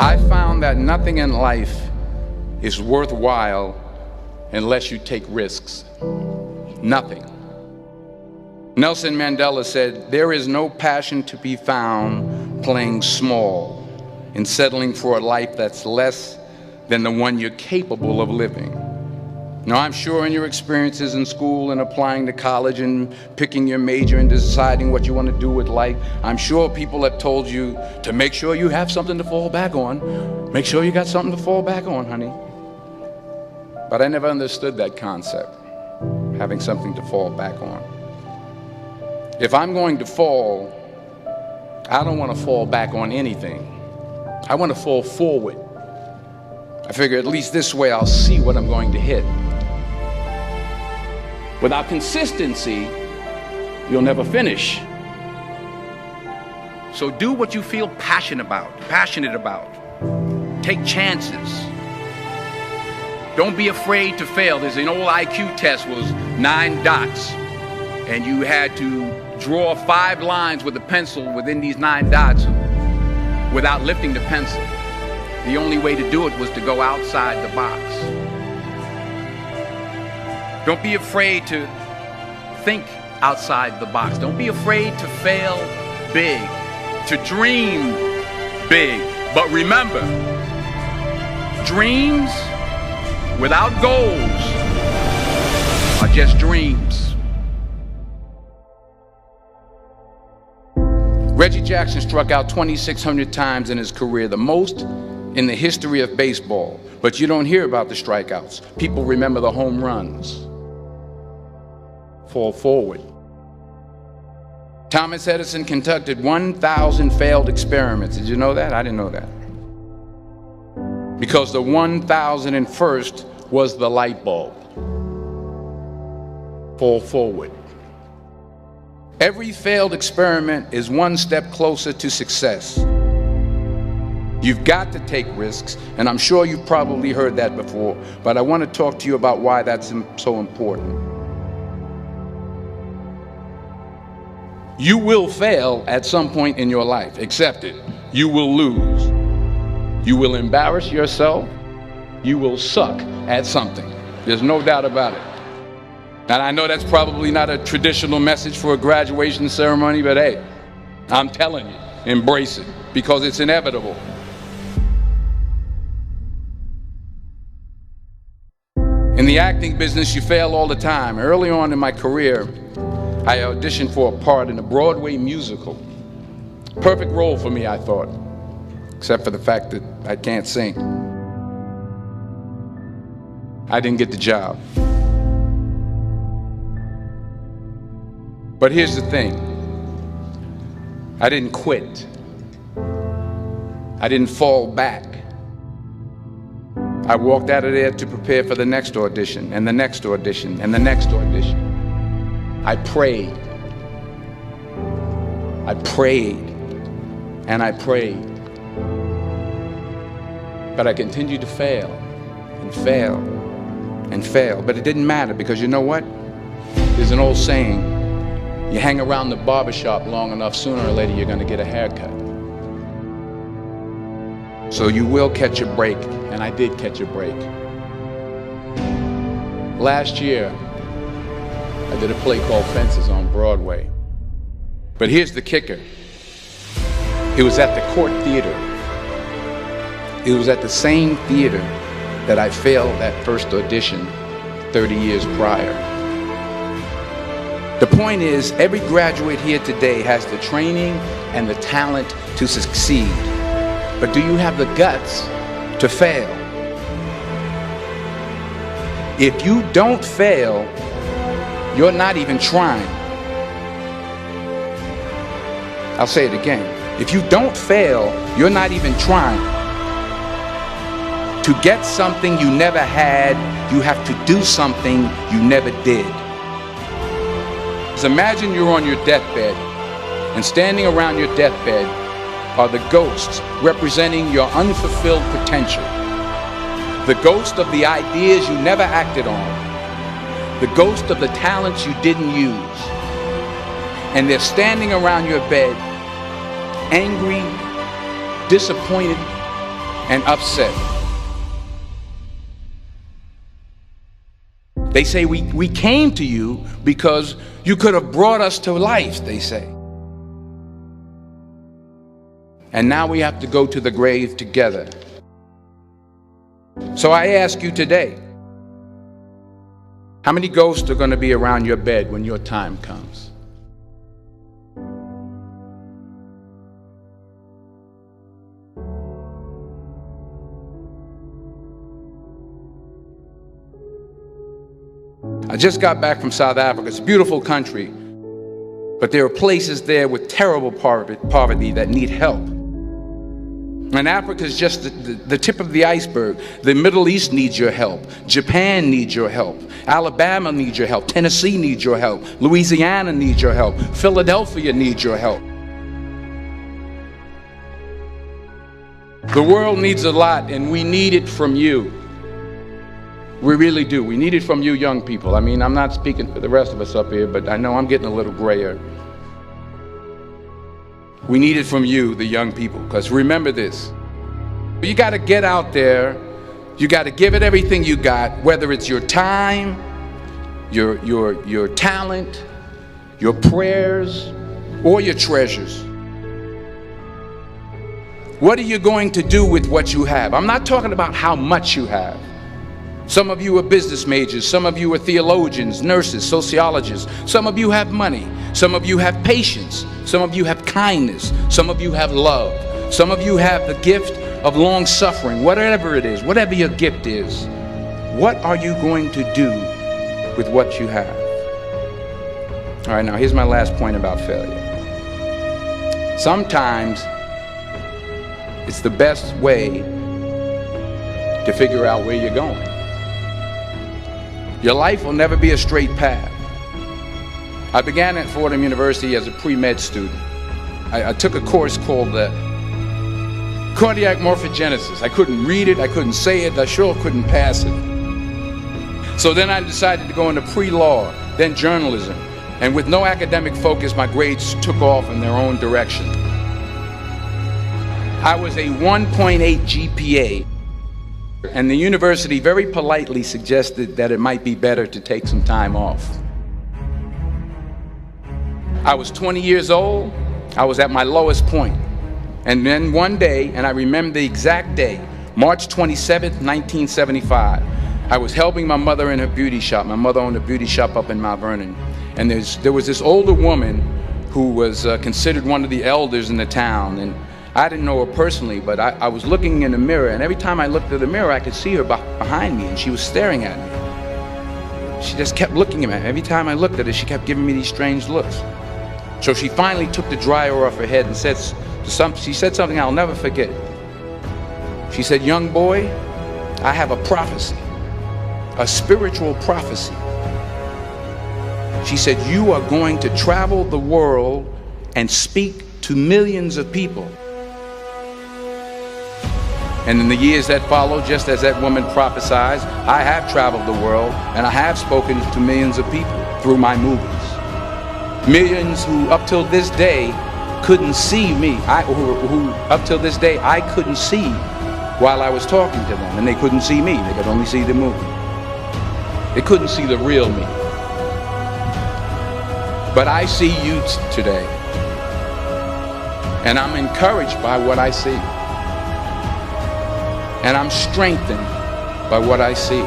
I found that nothing in life is worthwhile unless you take risks. Nothing. Nelson Mandela said, "There is no passion to be found playing small and settling for a life that's less than the one you're capable of living." Now, I'm sure in your experiences in school and applying to college and picking your major and deciding what you want to do with life, I'm sure people have told you to make sure you have something to fall back on. Make sure you got something to fall back on, honey. But I never understood that concept, having something to fall back on. If I'm going to fall, I don't want to fall back on anything. I want to fall forward. I figure at least this way I'll see what I'm going to hit. Without consistency, you'll never finish. So do what you feel passionate about. Take chances. Don't be afraid to fail. There's an old IQ test, was 9 dots, and you had to draw 5 lines with a pencil within these 9 dots without lifting the pencil. The only way to do it was to go outside the box. Don't be afraid to think outside the box. Don't be afraid to fail big, to dream big. But remember, dreams without goals are just dreams. Reggie Jackson struck out 2,600 times in his career, the most in the history of baseball. But you don't hear about the strikeouts. People remember the home runs. Fall forward. Thomas Edison conducted 1,000 failed experiments. Did you know that? I didn't know that. Because the 1,001st was the light bulb. Fall forward. Every failed experiment is one step closer to success. You've got to take risks, and I'm sure you've probably heard that before, but I want to talk to you about why that's so important. You will fail at some point in your life. Accept it. You will lose. You will embarrass yourself. You will suck at something. There's no doubt about it. And I know that's probably not a traditional message for a graduation ceremony, but hey, I'm telling you, embrace it, because it's inevitable. In the acting business, you fail all the time. Early on in my career, I auditioned for a part in a Broadway musical. Perfect role for me, I thought, except for the fact that I can't sing. I didn't get the job. But here's the thing. I didn't quit. I didn't fall back. I walked out of there to prepare for the next audition, and the next audition, and the next audition. I prayed. I prayed. And I prayed. But I continued to fail and fail and fail. But it didn't matter, because you know what? There's an old saying, you hang around the barbershop long enough, sooner or later you're going to get a haircut. So you will catch a break, and I did catch a break. Last year, I did a play called Fences on Broadway. But here's the kicker. It was at the Court Theater. It was at the same theater that I failed that first audition 30 years prior. The point is, every graduate here today has the training and the talent to succeed. But do you have the guts to fail? If you don't fail, you're not even trying. I'll say it again. If you don't fail, you're not even trying. To get something you never had, you have to do something you never did. Just imagine you're on your deathbed, and standing around your deathbed are the ghosts representing your unfulfilled potential. The ghost of the ideas you never acted on. The ghost of the talents you didn't use. And they're standing around your bed, angry, disappointed, and upset. They say we came to you because you could have brought us to life, they say. And now we have to go to the grave together. So I ask you today, how many ghosts are going to be around your bed when your time comes? I just got back from South Africa. It's a beautiful country, but there are places there with terrible poverty that need help. And Africa is just the tip of the iceberg. The Middle East needs your help. Japan needs your help. Alabama needs your help. Tennessee needs your help. Louisiana needs your help. Philadelphia needs your help. The world needs a lot, and we need it from you. We really do. We need it from you young people. I mean, I'm not speaking for the rest of us up here, but I know I'm getting a little grayer. We need it from you, the young people, because remember this. You got to get out there. You got to give it everything you got, whether it's your time, your talent, your prayers, or your treasures. What are you going to do with what you have? I'm not talking about how much you have. Some of you are business majors, some of you are theologians, nurses, sociologists. Some of you have money, some of you have patience, some of you have kindness, some of you have love, some of you have the gift of long suffering. Whatever it is, whatever your gift is, what are you going to do with what you have? All right, now here's my last point about failure. Sometimes it's the best way to figure out where you're going. Your life will never be a straight path. I began at Fordham University as a pre-med student. I took a course called cardiac morphogenesis. I couldn't read it, I couldn't say it, I sure couldn't pass it. So then I decided to go into pre-law, then journalism. And with no academic focus, my grades took off in their own direction. I was a 1.8 GPA. And the university very politely suggested that it might be better to take some time off. I was 20 years old. I was at my lowest point. And then one day, and I remember the exact day, March 27th, 1975, I was helping my mother in her beauty shop. My mother owned a beauty shop up in Mount Vernon. And there was this older woman who was considered one of the elders in the town. And I didn't know her personally, but I was looking in the mirror, and every time I looked at the mirror, I could see her behind me, and she was staring at me. She just kept looking at me. Every time I looked at her, she kept giving me these strange looks. So she finally took the dryer off her head and she said something I'll never forget. She said, "Young boy, I have a prophecy, a spiritual prophecy." She said, "You are going to travel the world and speak to millions of people." And in the years that followed, just as that woman prophesied, I have traveled the world and I have spoken to millions of people through my movies. Millions who up till this day couldn't see me, who up till this day I couldn't see while I was talking to them, and they couldn't see me, they could only see the movie. They couldn't see the real me. But I see you today, and I'm encouraged by what I see. And I'm strengthened by what I see.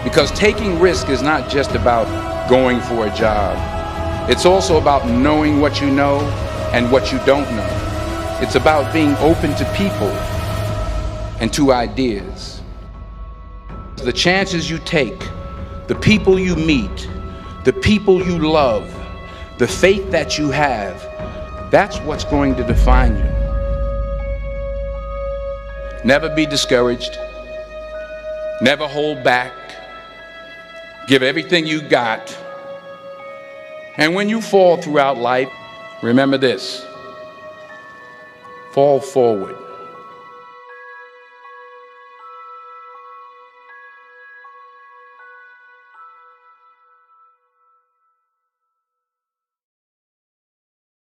Because taking risk is not just about going for a job. It's also about knowing what you know and what you don't know. It's about being open to people and to ideas. The chances you take, the people you meet, the people you love, the faith that you have, that's what's going to define you. Never be discouraged. Never hold back. Give everything you got. And when you fall throughout life, remember this: fall forward.